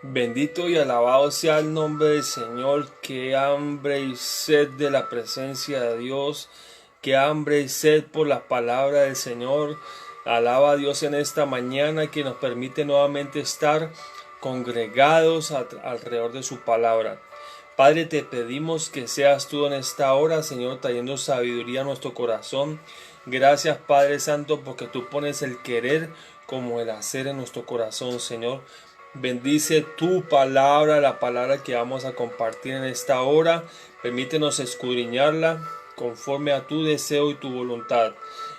Bendito y alabado sea el nombre del Señor. Qué hambre y sed de la presencia de Dios. Qué hambre y sed por la palabra del Señor. Alaba a Dios en esta mañana que nos permite nuevamente estar congregados alrededor de su palabra. Padre, te pedimos que seas tú en esta hora, Señor, trayendo sabiduría a nuestro corazón. Gracias, Padre Santo, porque tú pones el querer como el hacer en nuestro corazón, Señor. Bendice tu palabra, la palabra que vamos a compartir en esta hora. Permítenos escudriñarla conforme a tu deseo y tu voluntad.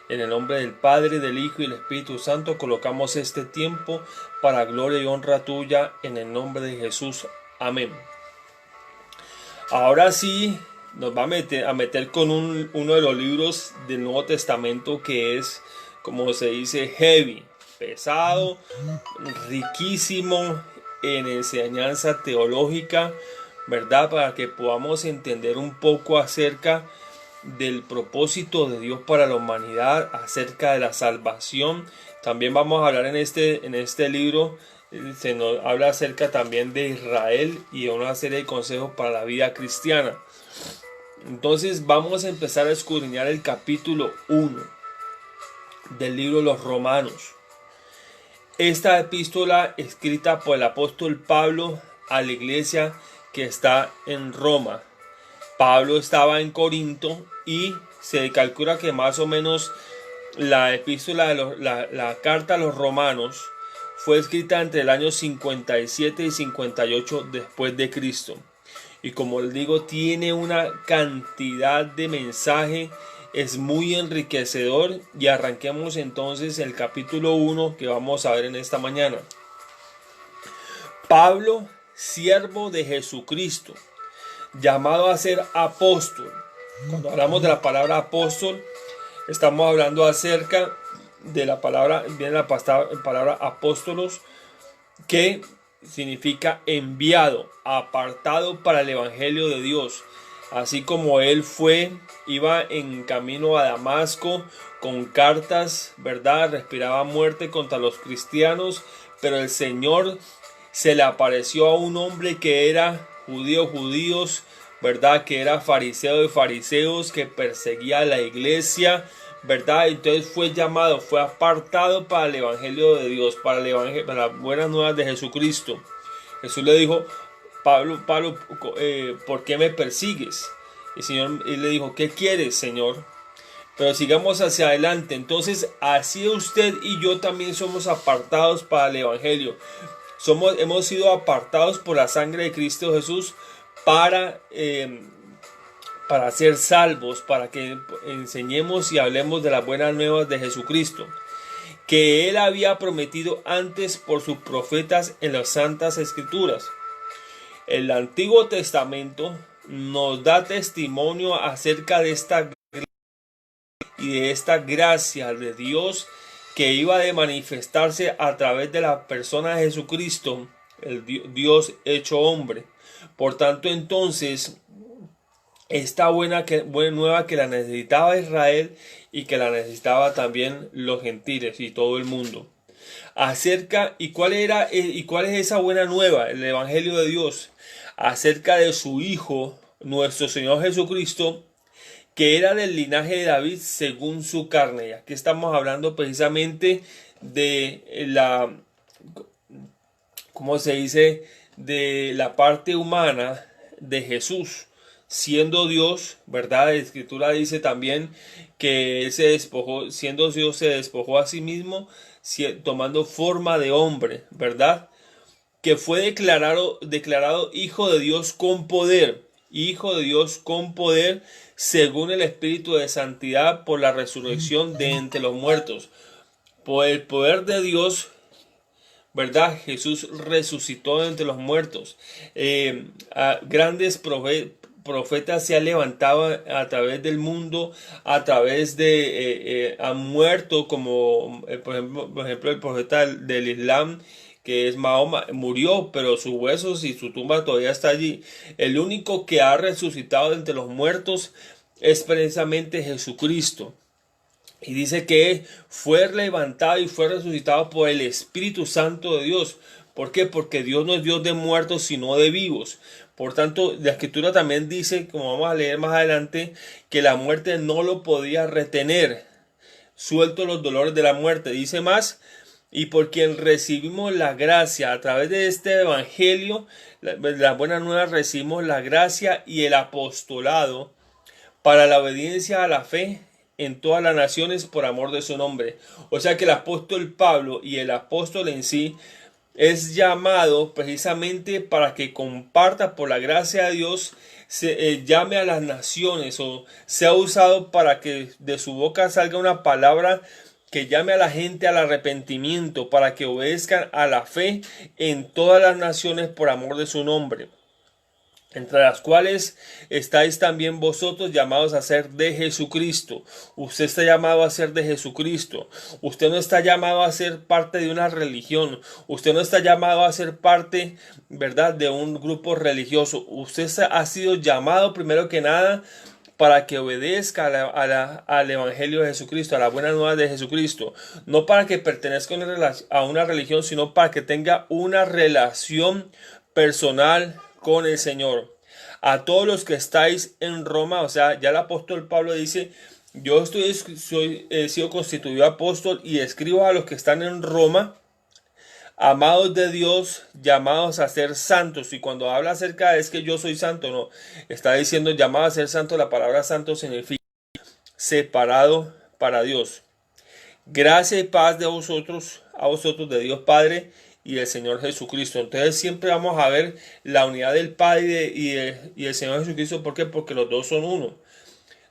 En el nombre del Padre, del Hijo y del Espíritu Santo colocamos este tiempo para gloria y honra tuya en el nombre de Jesús. Amén. Ahora sí nos va a meter con uno de los libros del Nuevo Testamento que es, como se dice, heavy, pesado, riquísimo en enseñanza teológica, ¿verdad? Para que podamos entender un poco acerca del propósito de Dios para la humanidad, acerca de la salvación. También vamos a hablar en este libro. Se nos habla acerca también de Israel y de una serie de consejos para la vida cristiana. Entonces vamos a empezar a escudriñar el capítulo 1 del libro de los Romanos. Esta epístola escrita por el apóstol Pablo a la iglesia que está en Roma. Pablo estaba en Corinto y se calcula que más o menos la epístola la carta a los romanos fue escrita entre el año 57 y 58 después de Cristo. Y como les digo, tiene una cantidad de mensaje, es muy enriquecedor. Y arranquemos entonces el capítulo 1 que vamos a ver en esta mañana. Pablo, siervo de Jesucristo, llamado a ser apóstol. Cuando hablamos de la palabra apóstol, estamos hablando acerca de la palabra, viene la palabra apóstolos, que significa enviado, apartado para el evangelio de Dios. Así como él iba en camino a Damasco con cartas, ¿verdad? Respiraba muerte contra los cristianos, pero el Señor se le apareció a un hombre que era judíos, ¿verdad? Que era fariseo de fariseos, que perseguía a la iglesia, ¿verdad? Entonces fue llamado, fue apartado para el evangelio de Dios, para el evangelio, para las buenas nuevas de Jesucristo. Jesús le dijo: Pablo, ¿por qué me persigues? Y el Señor le dijo: ¿qué quieres, Señor? Pero sigamos hacia adelante. Entonces, así usted y yo también somos apartados para el evangelio. Hemos sido apartados por la sangre de Cristo Jesús para ser salvos, para que enseñemos y hablemos de las buenas nuevas de Jesucristo, que Él había prometido antes por sus profetas en las Santas Escrituras. El Antiguo Testamento nos da testimonio acerca de esta gracia de Dios que iba de manifestarse a través de la persona de Jesucristo, el Dios hecho hombre. Por tanto, entonces, esta buena nueva que la necesitaba Israel y que la necesitaba también los gentiles y todo el mundo. ¿Y cuál es esa buena nueva? El evangelio de Dios acerca de su Hijo, nuestro Señor Jesucristo, que era del linaje de David según su carne. Y aquí estamos hablando precisamente de ¿cómo se dice? De la parte humana de Jesús, siendo Dios, ¿verdad? La Escritura dice también que Él se despojó, siendo Dios, se despojó a sí mismo, tomando forma de hombre, ¿verdad? Que fue declarado Hijo de Dios con poder. Hijo de Dios con poder, según el Espíritu de Santidad, por la resurrección de entre los muertos. Por el poder de Dios, ¿verdad? Jesús resucitó de entre los muertos. Grandes profetas se han levantado a través del mundo, a través han muerto, como por ejemplo el profeta del Islam, que es Mahoma, murió, pero sus huesos y su tumba todavía está allí. El único que ha resucitado de entre los muertos es precisamente Jesucristo. Y dice que fue levantado y fue resucitado por el Espíritu Santo de Dios. ¿Por qué? Porque Dios no es Dios de muertos, sino de vivos. Por tanto, la Escritura también dice, como vamos a leer más adelante, que la muerte no lo podía retener. Suelto los dolores de la muerte. Dice más, y por quien recibimos la gracia a través de este evangelio, la buena nueva, recibimos la gracia y el apostolado para la obediencia a la fe en todas las naciones por amor de su nombre. O sea que el apóstol Pablo y el apóstol en sí es llamado precisamente para que comparta por la gracia de Dios, llame a las naciones o sea usado para que de su boca salga una palabra que llame a la gente al arrepentimiento, para que obedezcan a la fe en todas las naciones por amor de su nombre, entre las cuales estáis también vosotros llamados a ser de Jesucristo. Usted está llamado a ser de Jesucristo. Usted no está llamado a ser parte de una religión. Usted no está llamado a ser parte, ¿verdad?, de un grupo religioso. Usted ha sido llamado primero que nada para que obedezca al Evangelio de Jesucristo, a la buena nueva de Jesucristo. No para que pertenezca a una religión, sino para que tenga una relación personal con el Señor. A todos los que estáis en Roma, o sea, ya el apóstol Pablo dice, yo he sido constituido apóstol y escribo a los que están en Roma, amados de Dios, llamados a ser santos. Y cuando habla acerca de es que yo soy santo, no, está diciendo llamado a ser santo. La palabra santo significa separado para Dios. Gracia y paz de vosotros, a vosotros, de Dios Padre y del Señor Jesucristo. Entonces siempre vamos a ver la unidad del Padre y del Señor Jesucristo. ¿Por qué? Porque los dos son uno.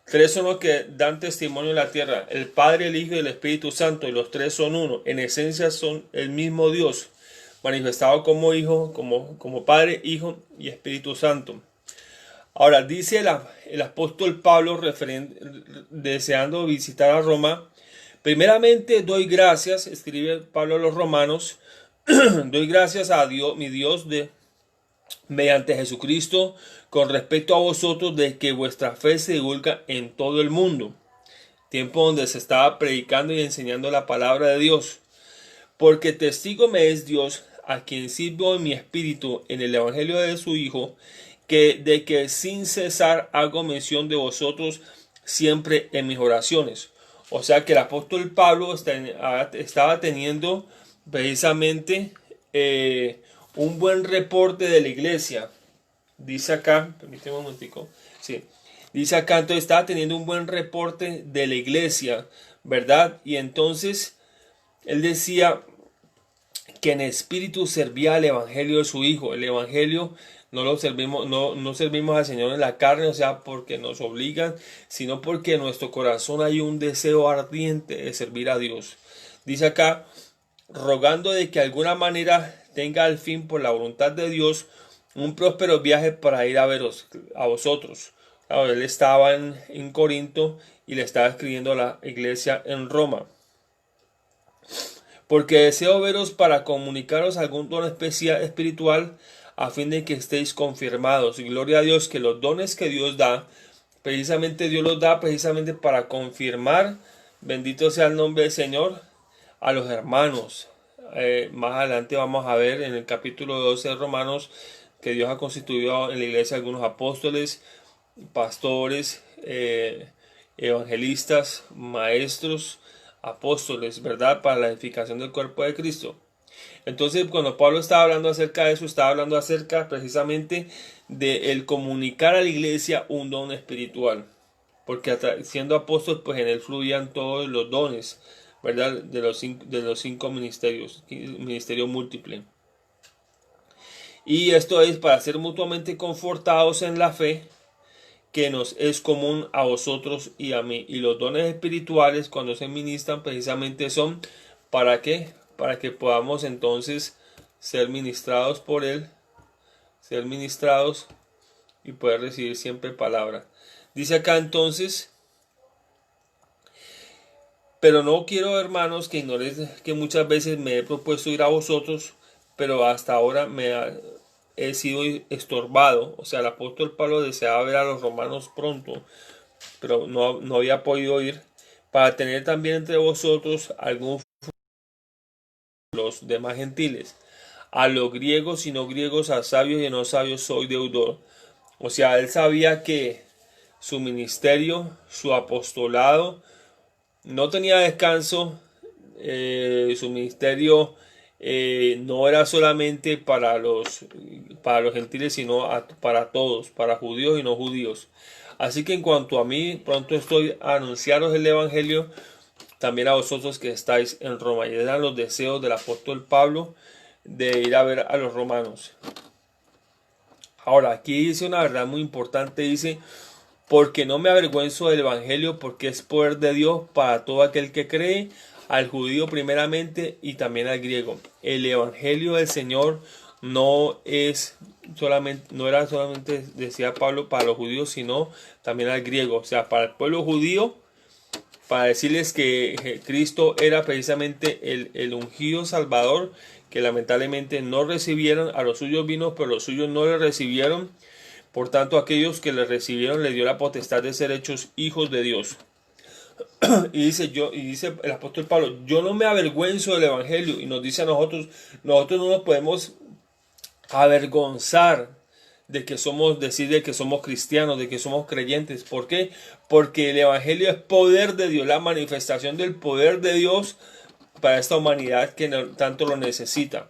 Tres son los que dan testimonio en la tierra: el Padre, el Hijo y el Espíritu Santo, y los tres son uno. En esencia son el mismo Dios, manifestado como Hijo, como Padre, Hijo y Espíritu Santo. Ahora dice el apóstol Pablo, deseando visitar a Roma: primeramente doy gracias, escribe Pablo a los romanos, doy gracias a Dios, mi Dios, mediante Jesucristo, con respecto a vosotros, de que vuestra fe se divulga en todo el mundo. Tiempo donde se estaba predicando y enseñando la palabra de Dios. Porque testigo me es Dios, a quien sirvo en mi espíritu en el evangelio de su Hijo, de que sin cesar hago mención de vosotros siempre en mis oraciones. O sea que el apóstol Pablo estaba teniendo precisamente un buen reporte de la iglesia. Dice acá, permíteme un momentico. Sí, dice acá, entonces estaba teniendo un buen reporte de la iglesia, ¿verdad? Y entonces él decía que en espíritu servía al evangelio de su Hijo. El evangelio no lo servimos, no servimos al Señor en la carne, o sea, porque nos obligan, sino porque en nuestro corazón hay un deseo ardiente de servir a Dios. Dice acá, rogando de que de alguna manera tenga al fin, por la voluntad de Dios, un próspero viaje para ir a veros a vosotros. Claro, él estaba en Corinto y le estaba escribiendo a la iglesia en Roma. Porque deseo veros para comunicaros algún don espiritual, a fin de que estéis confirmados. Y gloria a Dios, que los dones que Dios da, precisamente Dios los da precisamente para confirmar, bendito sea el nombre del Señor, a los hermanos. Más adelante vamos a ver en el capítulo 12 de Romanos que Dios ha constituido en la iglesia algunos apóstoles, pastores, evangelistas, maestros, apóstoles, ¿verdad?, para la edificación del cuerpo de Cristo. Entonces, cuando Pablo estaba hablando acerca de eso, estaba hablando acerca precisamente de el comunicar a la iglesia un don espiritual, porque siendo apóstol, pues en él fluían todos los dones, ¿verdad?, de los cinco ministerios, ministerio múltiple. Y esto es para ser mutuamente confortados en la fe, que nos es común a vosotros y a mí. Y los dones espirituales, cuando se ministran, precisamente son ¿para qué? Para que podamos entonces ser ministrados por él, ser ministrados y poder recibir siempre palabra. Dice acá entonces: pero no quiero, hermanos, que ignoréis que muchas veces me he propuesto ir a vosotros, pero hasta ahora he sido estorbado. O sea, el apóstol Pablo deseaba ver a los romanos pronto, pero no había podido ir, para tener también entre vosotros algún los demás gentiles, a los griegos y no griegos, a sabios y no sabios soy deudor. O sea, él sabía que su ministerio, su apostolado, no tenía descanso. Su ministerio no era solamente para los gentiles, sino para todos, para judíos y no judíos. Así que en cuanto a mí, pronto estoy a anunciaros el Evangelio, también a vosotros que estáis en Roma. Y eran los deseos del apóstol Pablo de ir a ver a los romanos. Ahora, aquí dice una verdad muy importante, dice, porque no me avergüenzo del Evangelio, porque es poder de Dios para todo aquel que cree, al judío primeramente y también al griego. El Evangelio del Señor no era solamente, decía Pablo, para los judíos, sino también al griego. O sea, para el pueblo judío, para decirles que Cristo era precisamente el ungido Salvador, que lamentablemente no recibieron. A los suyos vino, pero los suyos no le recibieron. Por tanto, aquellos que le recibieron le dio la potestad de ser hechos hijos de Dios. Y dice el apóstol Pablo, yo no me avergüenzo del Evangelio. Y nos dice a nosotros no nos podemos avergonzar de que de que somos cristianos, de que somos creyentes. ¿Por qué? Porque el Evangelio es poder de Dios, la manifestación del poder de Dios para esta humanidad que tanto lo necesita.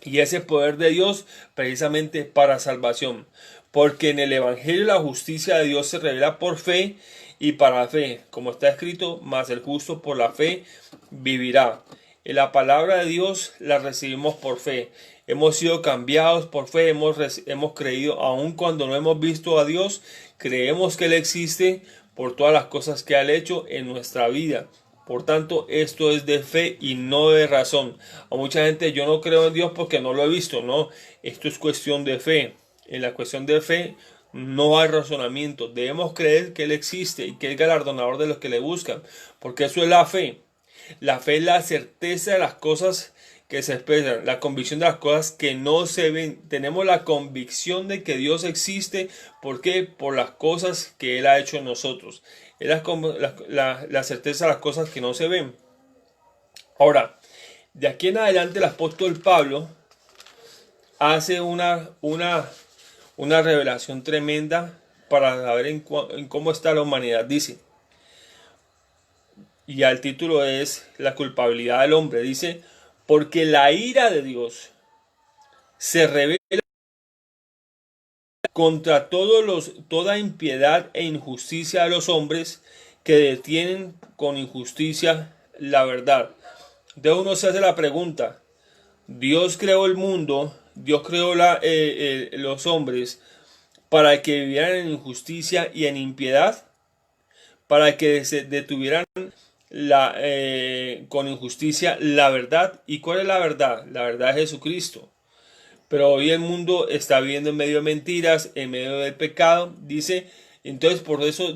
Y ese poder de Dios precisamente para salvación. Porque en el Evangelio la justicia de Dios se revela por fe y para fe. Como está escrito, mas el justo por la fe vivirá. En la palabra de Dios la recibimos por fe. Hemos sido cambiados por fe, hemos creído, aun cuando no hemos visto a Dios, creemos que Él existe por todas las cosas que ha hecho en nuestra vida. Por tanto, esto es de fe y no de razón. A mucha gente, yo no creo en Dios porque no lo he visto. No, esto es cuestión de fe. En la cuestión de fe no hay razonamiento. Debemos creer que Él existe y que es galardonador de los que le buscan. Porque eso es la fe. La fe es la certeza de las cosas que se esperan, la convicción de las cosas que no se ven. Tenemos la convicción de que Dios existe. ¿Por qué? Por las cosas que Él ha hecho en nosotros. Es la certeza de las cosas que no se ven. Ahora, de aquí en adelante el apóstol Pablo hace una revelación tremenda para saber en cómo está la humanidad. Dice, y el título es la culpabilidad del hombre. Dice, porque la ira de Dios se revela contra toda impiedad e injusticia de los hombres que detienen con injusticia la verdad. Entonces uno se hace la pregunta, Dios creó el mundo, Dios creó los hombres para que vivieran en injusticia y en impiedad, para que se detuvieran con injusticia la verdad. ¿Y cuál es la verdad? La verdad es Jesucristo. Pero hoy el mundo está viviendo en medio de mentiras, en medio del pecado, dice. Entonces por eso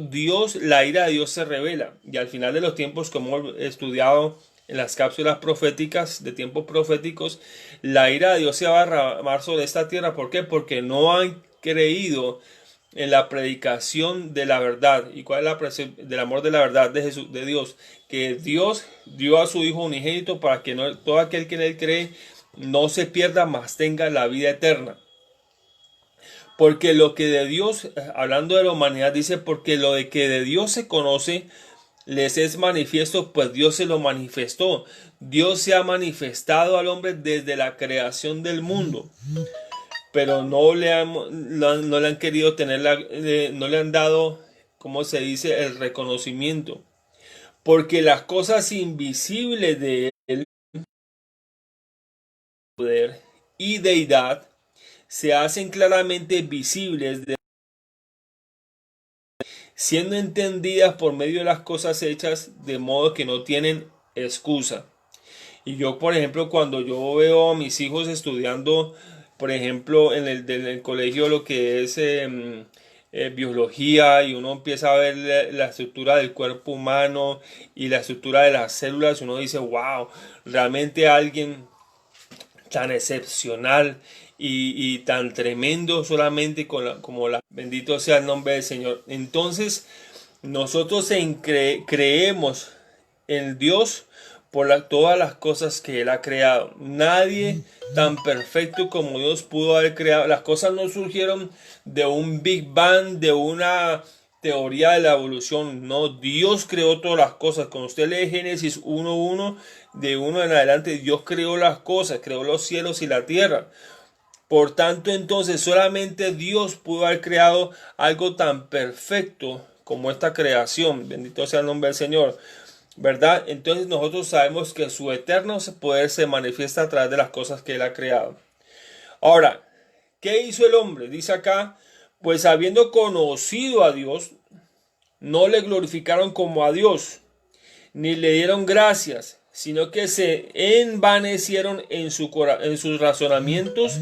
la ira de Dios se revela. Y al final de los tiempos, como hemos estudiado en las cápsulas proféticas, de tiempos proféticos, la ira de Dios se va a derramar sobre esta tierra. ¿Por qué? Porque no han creído en la predicación de la verdad. ¿Y cuál es la predicación del amor de la verdad de Jesús, de Dios? Que Dios dio a su Hijo unigénito para que todo aquel que en Él cree no se pierda, mas tenga la vida eterna. Porque lo que de Dios, hablando de la humanidad, dice, porque lo de que de Dios se conoce, les es manifiesto, pues Dios se lo manifestó. Dios se ha manifestado al hombre desde la creación del mundo. Pero no le han querido tener, no le han dado, ¿cómo se dice?, el reconocimiento. Porque las cosas invisibles de Él, poder y deidad, se hacen claramente visibles, siendo entendidas por medio de las cosas hechas, de modo que no tienen excusa. Y yo, por ejemplo, cuando yo veo a mis hijos estudiando, por ejemplo, en el colegio lo que es biología, y uno empieza a ver la estructura del cuerpo humano y la estructura de las células, uno dice, wow, realmente alguien tan excepcional y tan tremendo solamente bendito sea el nombre del Señor. Entonces nosotros creemos en Dios por todas las cosas que Él ha creado. Nadie tan perfecto como Dios pudo haber creado. Las cosas no surgieron de un Big Bang, de una teoría de la evolución. No, Dios creó todas las cosas. Cuando usted lee Génesis 1:1, de 1 en adelante, Dios creó las cosas, creó los cielos y la tierra. Por tanto, entonces, solamente Dios pudo haber creado algo tan perfecto como esta creación. Bendito sea el nombre del Señor, ¿verdad? Entonces nosotros sabemos que su eterno poder se manifiesta a través de las cosas que Él ha creado. Ahora, ¿qué hizo el hombre? Dice acá, pues habiendo conocido a Dios, no le glorificaron como a Dios, ni le dieron gracias, sino que se envanecieron en sus razonamientos,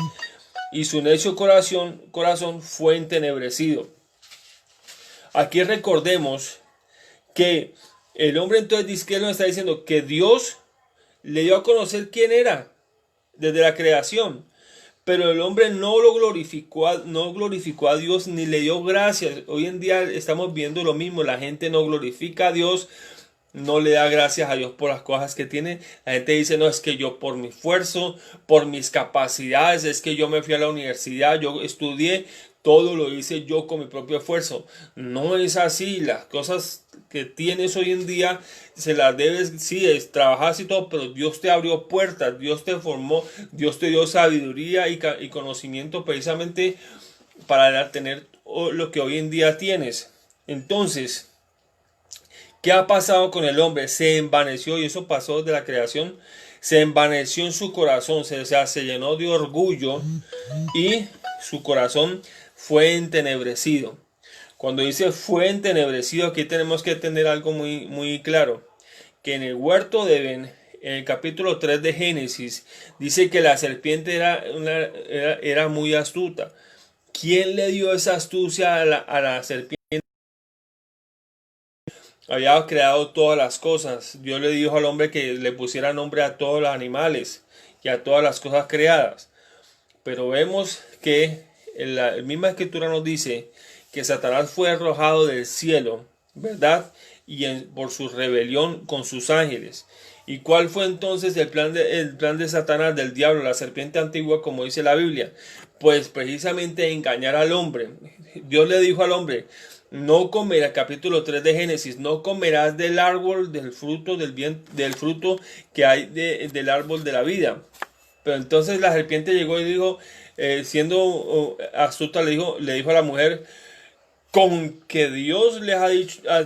y su necio corazón fue entenebrecido. Aquí recordemos que el hombre entonces dice que nos está diciendo que Dios le dio a conocer quién era desde la creación, pero el hombre no glorificó a Dios ni le dio gracias. Hoy en día estamos viendo lo mismo, la gente no glorifica a Dios, no le da gracias a Dios por las cosas que tiene. La gente dice, no, es que yo por mi esfuerzo, por mis capacidades, es que yo me fui a la universidad, yo estudié, todo lo hice yo con mi propio esfuerzo. No es así. Las cosas que tienes hoy en día se las debes, sí, es trabajar y todo, pero Dios te abrió puertas, Dios te formó, Dios te dio sabiduría y conocimiento precisamente para tener lo que hoy en día tienes. Entonces, ¿qué ha pasado con el hombre? Se envaneció, y eso pasó desde la creación. Se envaneció en su corazón, se llenó de orgullo y su corazón fue entenebrecido. Cuando dice fue entenebrecido, aquí tenemos que tener algo muy, muy claro. Que en el huerto de Edén, en el capítulo 3 de Génesis, dice que la serpiente era muy astuta. ¿Quién le dio esa astucia a la serpiente? Había creado todas las cosas. Dios le dijo al hombre que le pusiera nombre a todos los animales y a todas las cosas creadas. Pero vemos que la misma escritura nos dice que Satanás fue arrojado del cielo, ¿verdad? Y por su rebelión con sus ángeles. ¿Y cuál fue entonces el plan de Satanás, del diablo, la serpiente antigua, como dice la Biblia? Pues precisamente engañar al hombre. Dios le dijo al hombre, no comerás, capítulo 3 de Génesis, no comerás del árbol, del fruto, del fruto que hay del árbol de la vida. Pero entonces la serpiente llegó y dijo, siendo astuta, le dijo a la mujer, con que Dios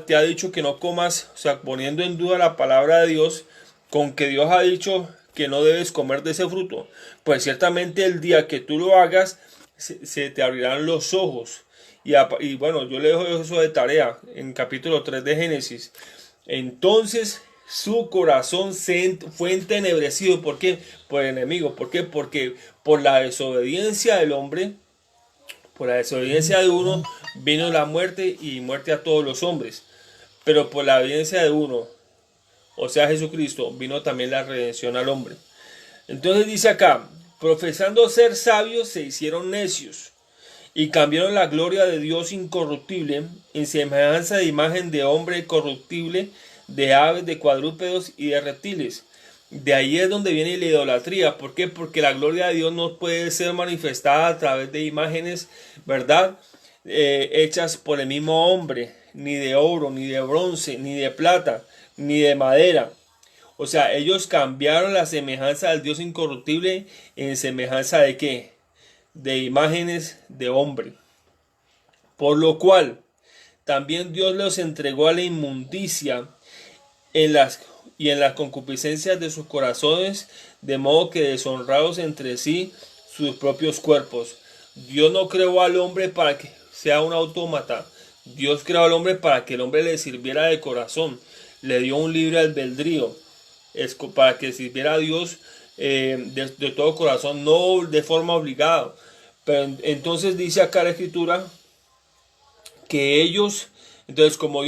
te ha dicho que no comas, o sea, poniendo en duda la palabra de Dios, con que Dios ha dicho que no debes comer de ese fruto, pues ciertamente el día que tú lo hagas, se te abrirán los ojos. Y bueno, yo le dejo eso de tarea en capítulo 3 de Génesis. Entonces su corazón fue entenebrecido. ¿Por qué? Por el enemigo. ¿Por qué? Porque por la desobediencia del hombre, por la desobediencia de uno, vino la muerte, y muerte a todos los hombres. Pero por la obediencia de uno, o sea Jesucristo, vino también la redención al hombre. Entonces dice acá, profesando ser sabios, se hicieron necios, y cambiaron la gloria de Dios incorruptible en semejanza de imagen de hombre corruptible, de aves, de cuadrúpedos y de reptiles. De ahí es donde viene la idolatría. ¿Por qué? Porque la gloria de Dios no puede ser manifestada a través de imágenes, ¿verdad? Hechas por el mismo hombre, ni de oro, ni de bronce, ni de plata, ni de madera. O sea, ellos cambiaron la semejanza del Dios incorruptible en semejanza de ¿qué? De imágenes de hombre. Por lo cual también Dios los entregó a la inmundicia en las concupiscencias de sus corazones, de modo que deshonrados entre sí sus propios cuerpos. Dios no creó al hombre para que sea un autómata. Dios creó al hombre para que el hombre le sirviera de corazón. Le dio un libre albedrío para que sirviera a Dios de todo corazón, no de forma obligada. Pero entonces dice acá la escritura que ellos, entonces como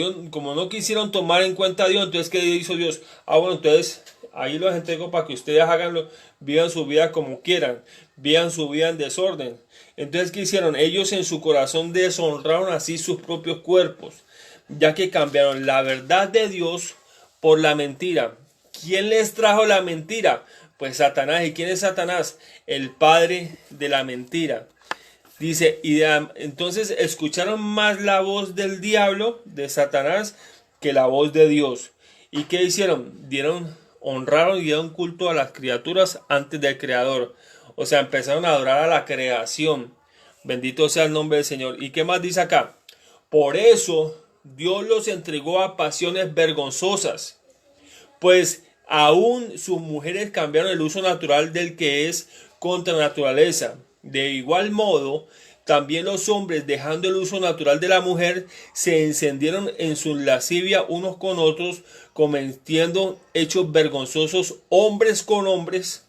no quisieron tomar en cuenta a Dios, entonces ¿qué hizo Dios? Bueno, entonces ahí los entrego para que ustedes vivan su vida como quieran, vivan su vida en desorden. Entonces ¿qué hicieron? Ellos en su corazón deshonraron así sus propios cuerpos, ya que cambiaron la verdad de Dios por la mentira. ¿quién les trajo la mentira? Pues Satanás. ¿Y quién es Satanás? El padre de la mentira. Dice, entonces escucharon más la voz del diablo, de Satanás, que la voz de Dios. ¿Y qué hicieron? Honraron y dieron culto a las criaturas antes del Creador. O sea, empezaron a adorar a la creación. Bendito sea el nombre del Señor. ¿Y qué más dice acá? Por eso Dios los entregó a pasiones vergonzosas, pues aún sus mujeres cambiaron el uso natural del que es contra naturaleza. De igual modo, también los hombres, dejando el uso natural de la mujer, se encendieron en su lascivia unos con otros, cometiendo hechos vergonzosos hombres con hombres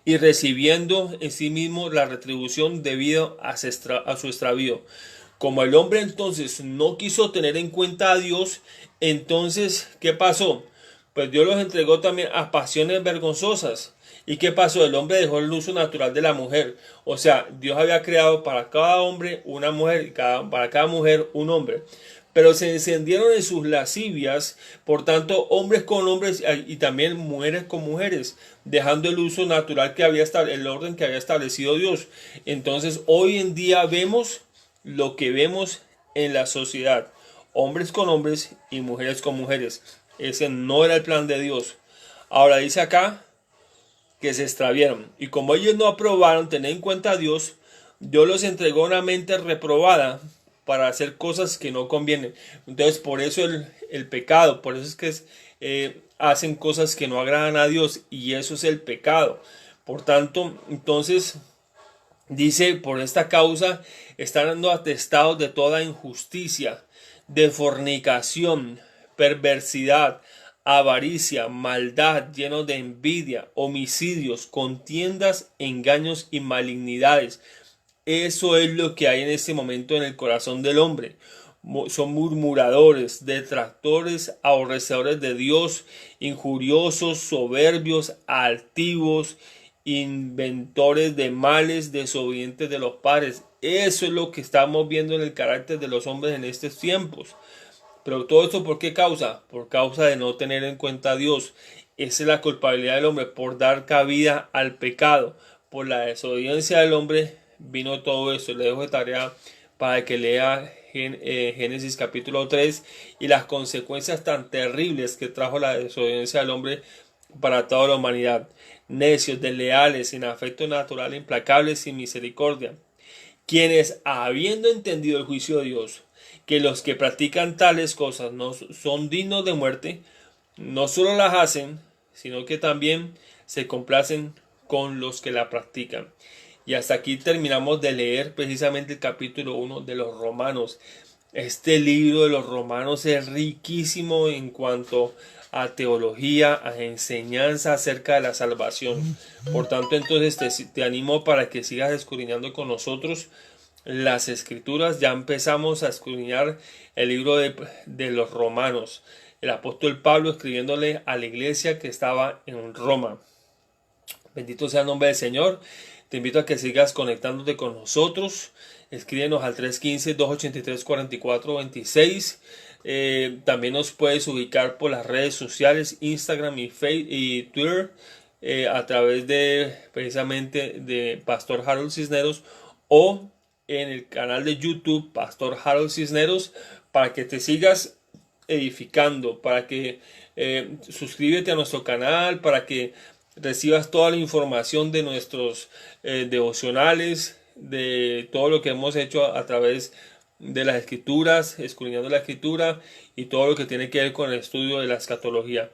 y recibiendo en sí mismo la retribución debido a su extravío. Como el hombre entonces no quiso tener en cuenta a Dios, entonces, ¿qué pasó? Pues Dios los entregó también a pasiones vergonzosas. ¿Y qué pasó? El hombre dejó el uso natural de la mujer. O sea, Dios había creado para cada hombre una mujer y para cada mujer un hombre. Pero se encendieron en sus lascivias, por tanto, hombres con hombres y también mujeres con mujeres, dejando el uso natural que había el orden que había establecido Dios. Entonces, hoy en día vemos lo que vemos en la sociedad: hombres con hombres y mujeres con mujeres. Ese no era el plan de Dios. Ahora dice acá que se extraviaron, y como ellos no aprobaron tener en cuenta a Dios, Dios los entregó una mente reprobada para hacer cosas que no convienen. Entonces por eso el pecado, por eso es que hacen cosas que no agradan a Dios, y eso es el pecado. Por tanto, entonces dice, por esta causa están dando atestados de toda injusticia, de fornicación, perversidad, avaricia, maldad, llenos de envidia, homicidios, contiendas, engaños y malignidades. Eso es lo que hay en este momento en el corazón del hombre. Son murmuradores, detractores, aborrecedores de Dios, injuriosos, soberbios, altivos, inventores de males, desobedientes de los padres. Eso es lo que estamos viendo en el carácter de los hombres en estos tiempos. Pero todo esto, ¿por qué causa? Por causa de no tener en cuenta a Dios. Esa es la culpabilidad del hombre, por dar cabida al pecado. Por la desobediencia del hombre vino todo esto. Le dejo de tarea para que lea Génesis capítulo 3 y las consecuencias tan terribles que trajo la desobediencia del hombre para toda la humanidad. Necios, desleales, sin afecto natural, implacables, sin misericordia, quienes, habiendo entendido el juicio de Dios, que los que practican tales cosas no son dignos de muerte, no solo las hacen, sino que también se complacen con los que la practican. Y hasta aquí terminamos de leer precisamente el capítulo 1 de los Romanos. Este libro de los Romanos es riquísimo en cuanto a teología, a enseñanza acerca de la salvación. Por tanto, entonces te animo para que sigas escudriñando con nosotros las escrituras. Ya empezamos a escudriñar el libro de los Romanos. El apóstol Pablo escribiéndole a la iglesia que estaba en Roma. Bendito sea el nombre del Señor. Te invito a que sigas conectándote con nosotros. Escríbenos al 315-283-4426. También nos puedes ubicar por las redes sociales, Instagram y Twitter, a través de precisamente de Pastor Harold Cisneros, o en el canal de YouTube Pastor Harold Cisneros, para que te sigas edificando, para que suscríbete a nuestro canal, para que recibas toda la información de nuestros devocionales, de todo lo que hemos hecho a través de las escrituras, escudriñando la escritura y todo lo que tiene que ver con el estudio de la escatología.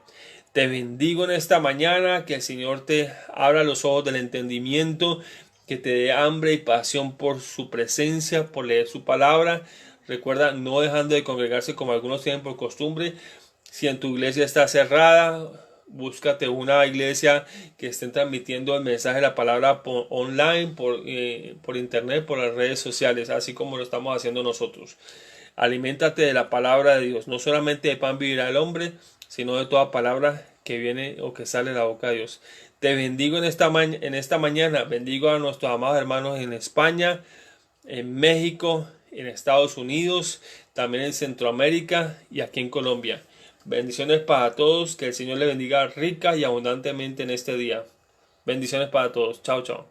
Te bendigo en esta mañana, que el Señor te abra los ojos del entendimiento, que te dé hambre y pasión por su presencia, por leer su palabra. Recuerda, no dejando de congregarse como algunos tienen por costumbre. Si en tu iglesia está cerrada, búscate una iglesia que estén transmitiendo el mensaje de la palabra online, por internet, por las redes sociales, así como lo estamos haciendo nosotros. Aliméntate de la palabra de Dios. No solamente de pan vivirá el hombre, sino de toda palabra que viene o que sale de la boca de Dios. Te bendigo en esta mañana. Bendigo a nuestros amados hermanos en España, en México, en Estados Unidos, también en Centroamérica y aquí en Colombia. Bendiciones para todos. Que el Señor le bendiga rica y abundantemente en este día. Bendiciones para todos. Chao, chao.